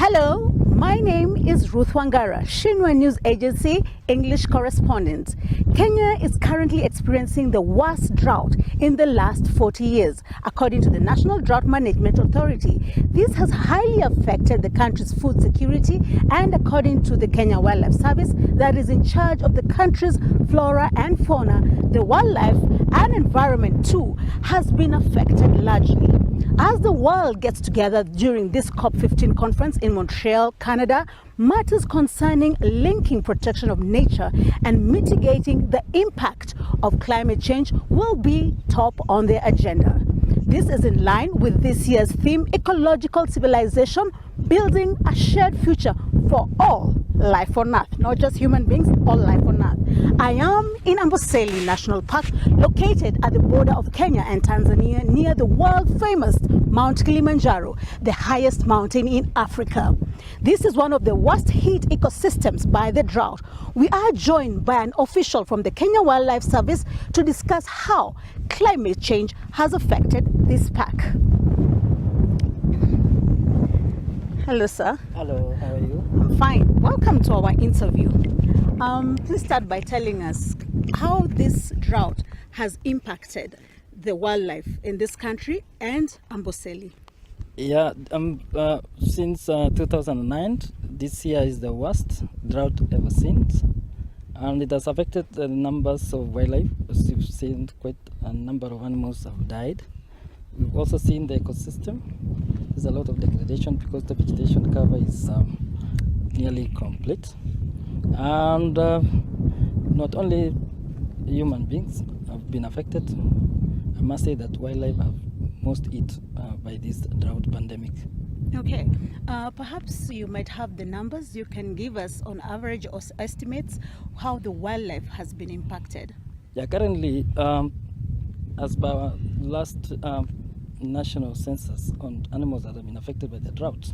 Hello, my name is Ruth Wangara, Xinhua News Agency English correspondent. Kenya is currently experiencing the worst drought in the last 40 years, according to the National Drought Management Authority. This has highly affected the country's food security, and according to the Kenya Wildlife Service that is in charge of the country's flora and fauna, the wildlife and environment too has been affected largely. As the world gets together during this COP15 conference in Montreal, Canada, matters concerning linking protection of nature and mitigating the impact of climate change will be top on the agenda. This is in line with this year's theme, Ecological Civilization, Building a Shared Future for all life on Earth, not just human beings, all life on Earth. I am in Amboseli National Park, located at the border of Kenya and Tanzania, near the world-famous Mount Kilimanjaro, the highest mountain in Africa. This is one of the worst hit ecosystems by the drought. We are joined by an official from the Kenya Wildlife Service to discuss how climate change has affected this park. Hello, sir. Hello, how are you? I'm fine. Welcome to our interview. Please start by telling us how this drought has impacted the wildlife in this country and Amboseli. Yeah, since 2009, this year is the worst drought ever seen, and it has affected the numbers of wildlife. As you've seen, quite a number of animals have died. We've also seen the ecosystem. There's a lot of degradation because the vegetation cover is nearly complete. And not only human beings have been affected, I must say that wildlife have most hit by this drought pandemic. Okay, perhaps you might have the numbers you can give us on average or estimates how the wildlife has been impacted. Yeah, currently, as per our last national census on animals that have been affected by the drought,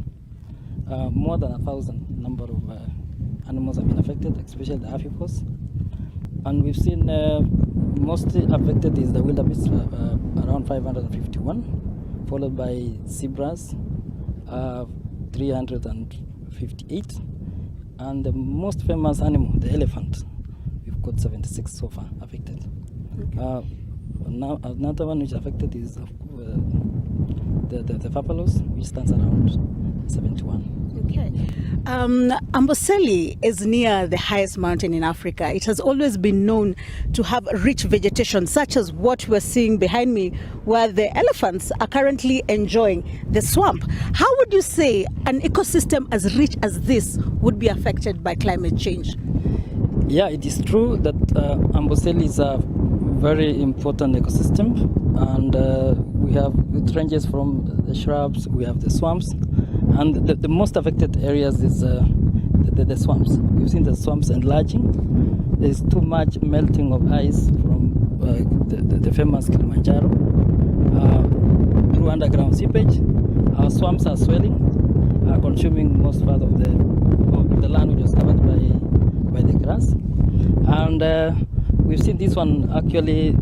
more than 1,000 number of animals have been affected, especially the herbivores. And we've seen mostly affected is the wildebeest, around 551, followed by zebras, 358, and the most famous animal, the elephant, we've got 76 so far affected. Okay. Now another one which affected is the buffaloes, which stands around 71. Okay. Amboseli is near the highest mountain in Africa. It has always been known to have rich vegetation, such as what we're seeing behind me, where the elephants are currently enjoying the swamp. How would you say an ecosystem as rich as this would be affected by climate change? Yeah, it is true that Amboseli is a very important ecosystem, and it ranges from the shrubs, we have the swamps, and the most affected areas is the swamps. We've seen the swamps enlarging. There's too much melting of ice from the famous Kilimanjaro through underground seepage. Our swamps are swelling, consuming most part of the land which was covered by the grass. And we've seen this one actually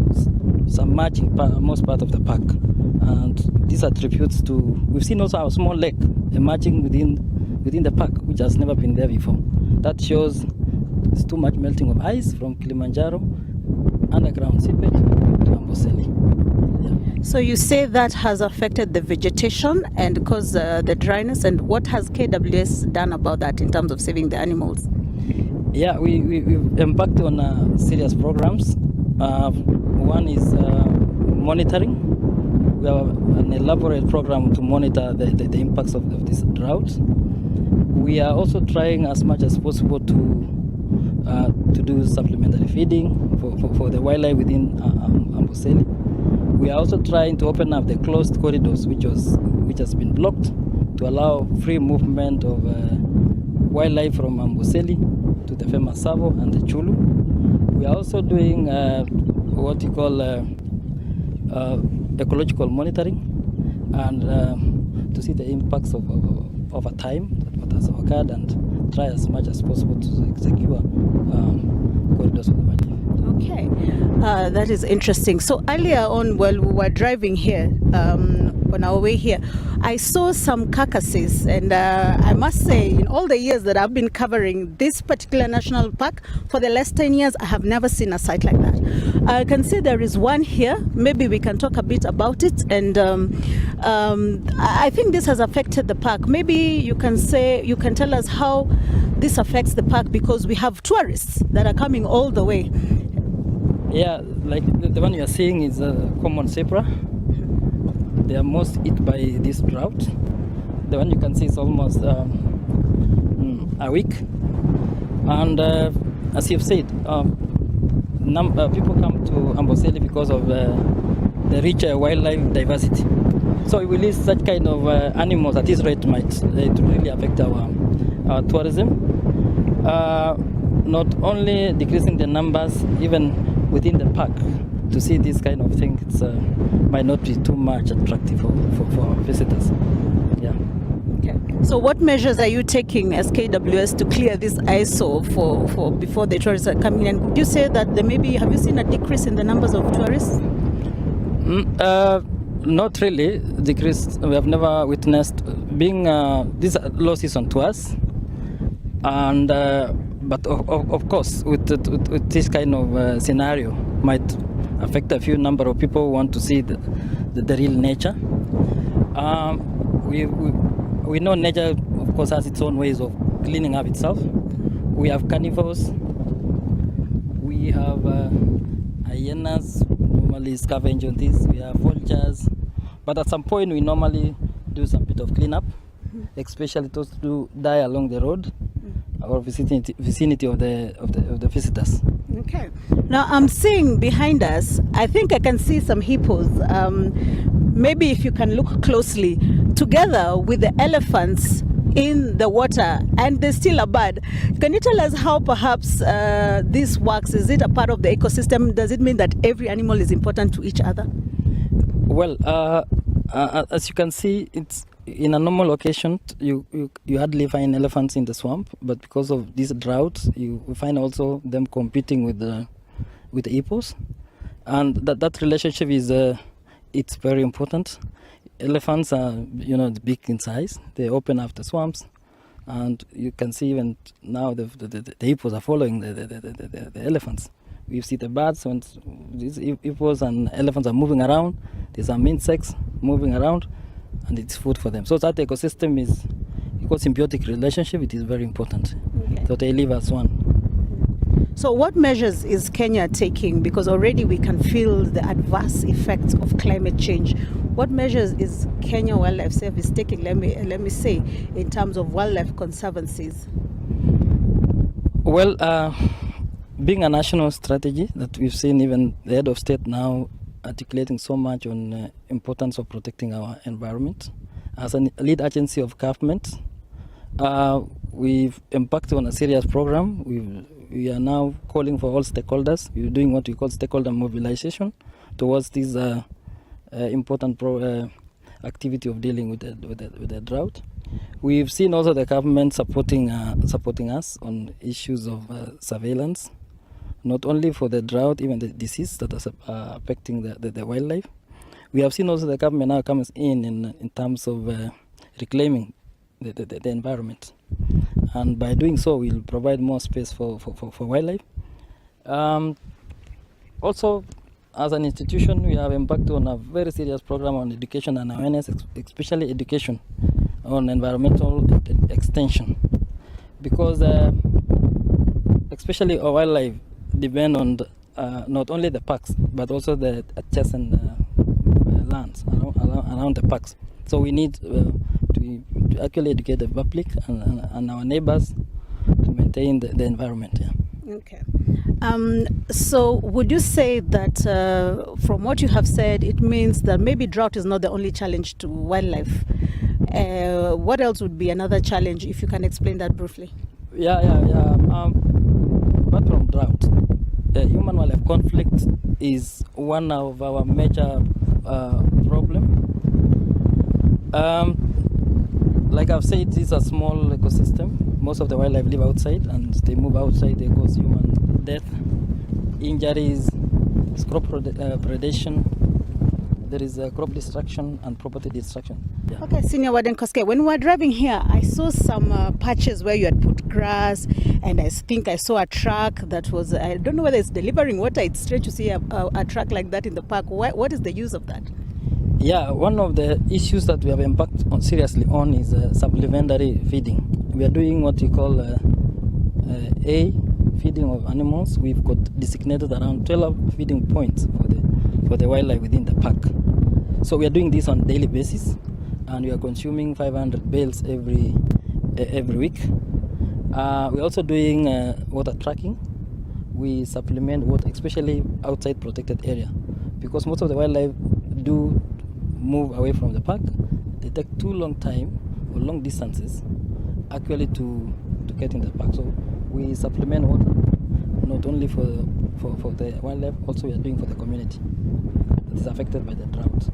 submerging most part of the park, and this attributes to, we've seen also a small lake emerging within the park, which has never been there before. That shows there's too much melting of ice from Kilimanjaro, underground seepage to Amboseli. Yeah. So you say that has affected the vegetation and caused the dryness, and what has KWS done about that in terms of saving the animals? Yeah, we've embarked on serious programs. One is monitoring. We have an elaborate program to monitor the impacts of this drought. We are also trying as much as possible to do supplementary feeding for the wildlife within Amboseli. We are also trying to open up the closed corridors which has been blocked, to allow free movement of wildlife from Amboseli to the famous Savo and the Chulu. We are also doing what you call ecological monitoring, and to see the impacts over time that what has occurred, and try as much as possible to secure corridors of the wildlife. Okay, that is interesting. So earlier on, while we were driving here, on our way here, I saw some carcasses, and I must say, in all the years that I've been covering this particular national park, for the last 10 years, I have never seen a site like that. I can see there is one here. Maybe we can talk a bit about it, and I think this has affected the park. Maybe you can tell us how this affects the park, because we have tourists that are coming all the way. Yeah, like the one you are seeing is a common zebra. They are most eaten by this drought. The one you can see is almost a week. And as you've said, people come to Amboseli because of the rich wildlife diversity. So if we lose such kind of animals at this rate, it really affect our tourism. Not only decreasing the numbers, even within the park, to see this kind of thing, it might not be too much attractive for visitors. Yeah. Okay. So what measures are you taking as KWS to clear this eyesore for before the tourists are coming in? Would you say that have you seen a decrease in the numbers of tourists? Not really decreased. We have never witnessed being this low season to us, and but of course with this kind of scenario might affect a few number of people who want to see the real nature. We know nature, of course, has its own ways of cleaning up itself. We have carnivores, we have hyenas, normally scavenge on this, we have vultures, but at some point we normally do some bit of cleanup, especially those who die along the road or vicinity of the visitors. Okay. Now I'm seeing behind us, I think I can see some hippos. Maybe if you can look closely, together with the elephants in the water, and there's still a bird. Can you tell us how perhaps this works? Is it a part of the ecosystem? Does it mean that every animal is important to each other? Well, as you can see, it's in a normal occasion, you hardly find elephants in the swamp, but because of this drought, you find also them competing with the hippos, and that relationship is it's very important. Elephants are big in size. They open up the swamps, and you can see even now the hippos are following the elephants. We see the birds when these hippos and elephants are moving around. There's some insects moving around, and it's food for them. So that ecosystem is symbiotic relationship. It is very important. Okay. So they live as one. So what measures is Kenya taking? Because already we can feel the adverse effects of climate change. What measures is Kenya Wildlife Service taking, let me say, in terms of wildlife conservancies? Well, being a national strategy that we've seen even the head of state now articulating so much on importance of protecting our environment. As a lead agency of government, we've embarked on a serious program. We are now calling for all stakeholders. We're doing what we call stakeholder mobilization towards this important activity of dealing with the drought. We've seen also the government supporting us on issues of surveillance, not only for the drought, even the disease that is affecting the wildlife. We have seen also the government now comes in terms of reclaiming the environment, and by doing so, we'll provide more space for wildlife. Also, as an institution, we have embarked on a very serious program on education and awareness, especially education on environmental extension, because especially our wildlife depend on not only the parks but also the adjacent lands around the parks. So we need to actually educate the public and our neighbors to maintain the environment. Yeah. Okay. So would you say that from what you have said, it means that maybe drought is not the only challenge to wildlife? What else would be another challenge, if you can explain that briefly? Yeah. Apart from drought, human-wildlife conflict is one of our major problem. Like I've said, this is a small ecosystem. Most of the wildlife live outside, and they move outside, they cause human death, injuries, crop predation, there is crop destruction and property destruction. Yeah. Okay, Senior Warden Koske, when we were driving here, I saw some patches where you had put grass, and I think I saw a truck that was, I don't know whether it's delivering water. It's strange to see a truck like that in the park. What is the use of that? Yeah, one of the issues that we have embarked on seriously on is supplementary feeding. We are doing what we call A, feeding of animals. We've got designated around 12 feeding points for the wildlife within the park. So we are doing this on a daily basis, and we are consuming 500 bales every week. We're also doing water tracking. We supplement water, especially outside protected area, because most of the wildlife do move away from the park. They take too long time or long distances actually to get in the park. So we supplement water, not only for the wildlife, also we are doing for the community that is affected by the drought.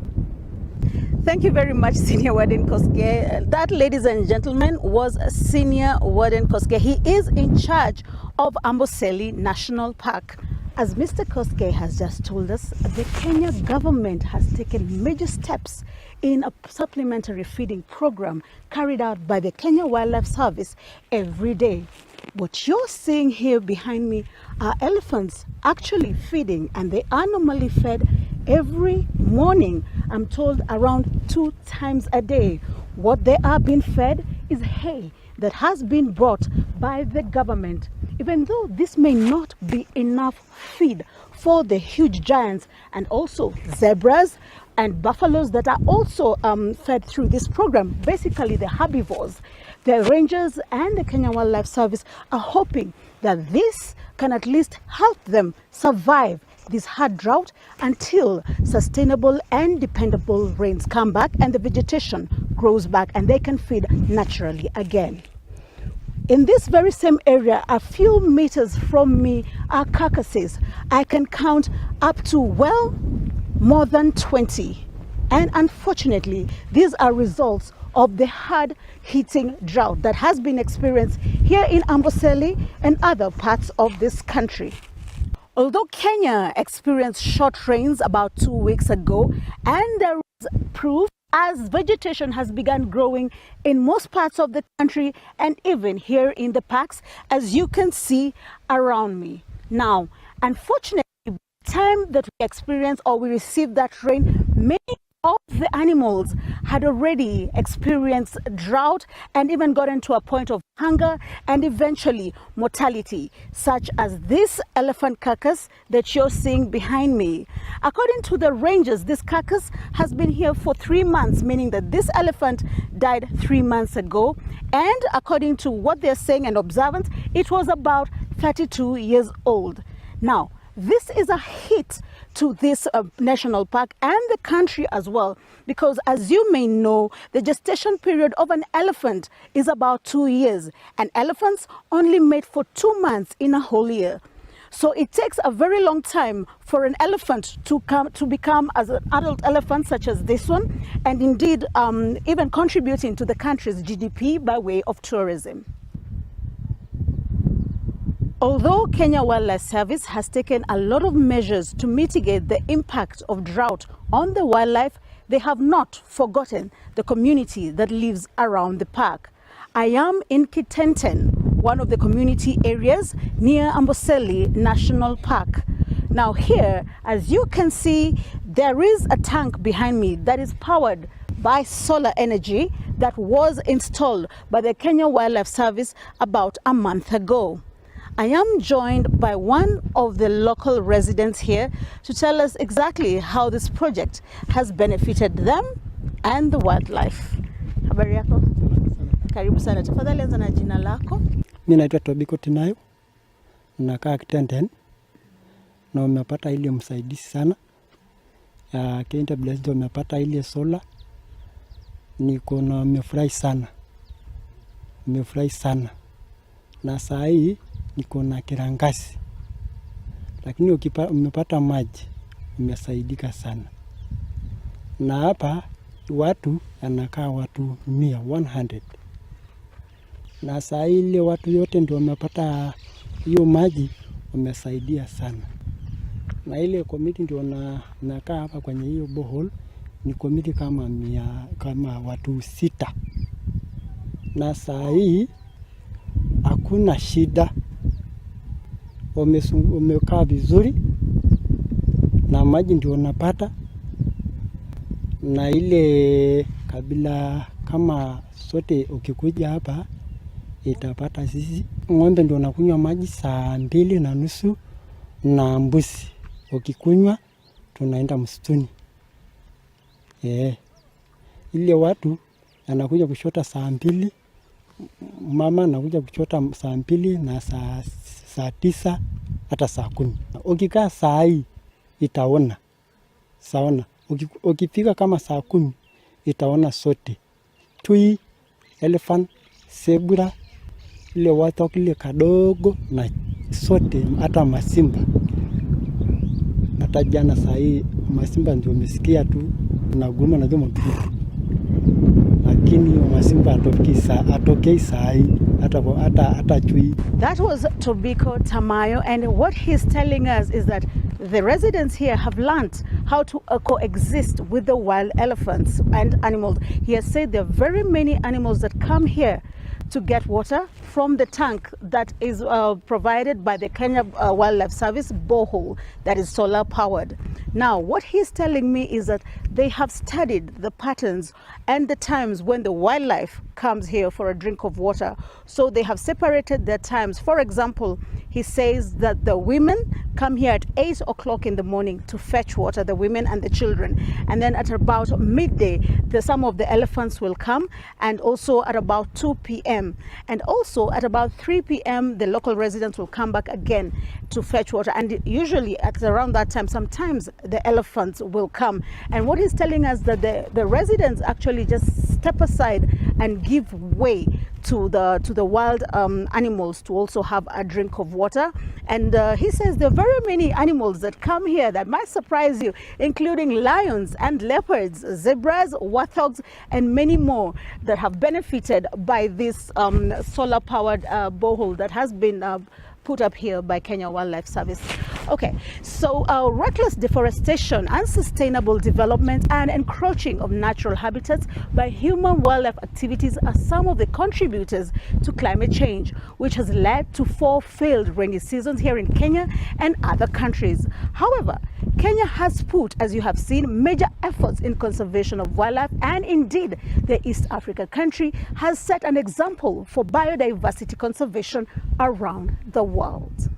Thank you very much, Senior Warden Koske. That, ladies and gentlemen, was Senior Warden Koske. He is in charge of Amboseli National Park. As Mr. Koske has just told us, the Kenya government has taken major steps in a supplementary feeding program carried out by the Kenya Wildlife Service every day. What you're seeing here behind me are elephants actually feeding, and they are normally fed every morning. I'm told around 2 times a day. What they are being fed is hay that has been brought by the government. Even though this may not be enough feed for the huge giants and also zebras and buffaloes that are also fed through this program, basically the herbivores, the rangers and the Kenya Wildlife Service are hoping that this can at least help them survive this hard drought until sustainable and dependable rains come back and the vegetation grows back and they can feed naturally again. In this very same area, a few meters from me, are carcasses. I can count up to, well, more than 20. And unfortunately, these are results of the hard-hitting drought that has been experienced here in Amboseli and other parts of this country. Although Kenya experienced short rains about 2 weeks ago, and there is proof as vegetation has begun growing in most parts of the country and even here in the parks, as you can see around me. Now, unfortunately, by the time that we experienced or we received that rain, many of the animals had already experienced drought and even gotten to a point of hunger and eventually mortality, such as this elephant carcass that you're seeing behind me. According to the rangers, this carcass has been here for 3 months, meaning that this elephant died 3 months ago. And according to what they're saying and observance, it was about 32 years old. Now, this is a hit to this national park and the country as well, because as you may know, the gestation period of an elephant is about 2 years, and elephants only mate for 2 months in a whole year. So it takes a very long time for an elephant to become as an adult elephant such as this one, and indeed even contributing to the country's GDP by way of tourism. Although Kenya Wildlife Service has taken a lot of measures to mitigate the impact of drought on the wildlife, they have not forgotten the community that lives around the park. I am in Kitenten, one of the community areas near Amboseli National Park. Now here, as you can see, there is a tank behind me that is powered by solar energy that was installed by the Kenya Wildlife Service about a month ago. I am joined by one of the local residents here to tell us exactly how this project has benefited them and the wildlife. Habari yako? Karibu sana. Tafadhali anza na jina lako. Mimi naitwa Tobiko Tinayo. Nakaa Kitenten. Na umepata ile msaidizi sana. Kenya Blessed umepata ile sola. Niko na nimefurahi sana. Nimefurahi sana. Na saa hii niko na kirangazi, lakini umepata maji, umesaidika sana. Na hapa watu anakaa watu 100. Na saa ile watu yote ndio wamepata hiyo maji, umesaidia sana. Na ile committee ndio nakaa hapa kwenye hiyo borehole ni komiti kama watu 6, na saa hii hakuna shida, wamekaa vizuri na maji ndio unapata, na ile kabila kama sote ukikuja hapa itapata sisi. Ng'ombe ndio nakunywa maji saa 2:30 na mbuzi ukikunywa tunaenda msituni. Ile watu anakuja kuchota saa 2, mama anakuja kuchota saa 2 na saa 9 hata saa 10. Ukikaa saa hii itaona saona, ukifika kama saa 10 itaona sote, tui, elephant, zebra, ile watu kile kadogo na sote, hata masimba. Hata jana saa hii masimba ndio umesikia tu unaguma na joma pili, lakini masimba atokei saa hii hata chui. That was Tobiko Tamayo, and what he's telling us is that the residents here have learned how to coexist with the wild elephants and animals. He has said there are very many animals that come here to get water from the tank that is provided by the Kenya Wildlife Service borehole that is solar powered. Now, what he's telling me is that they have studied the patterns and the times when the wildlife comes here for a drink of water. So they have separated their times. For example, he says that the women come here at 8 o'clock in the morning to fetch water, the women and the children. And then at about midday, some of the elephants will come, and also at about 2 p.m. And also at about 3 p.m., the local residents will come back again to fetch water. And usually at around that time, sometimes the elephants will come. And what he's telling us that the residents actually just step aside and give way to the wild animals to also have a drink of water. And he says there are very many animals that come here that might surprise you, including lions and leopards, zebras, warthogs, and many more that have benefited by this solar powered borehole that has been put up here by Kenya Wildlife Service. Okay, so reckless deforestation, unsustainable development, and encroaching of natural habitats by human wildlife activities are some of the contributors to climate change, which has led to 4 failed rainy seasons here in Kenya and other countries. However, Kenya has put, as you have seen, major efforts in conservation of wildlife, and indeed the East Africa country has set an example for biodiversity conservation around the world.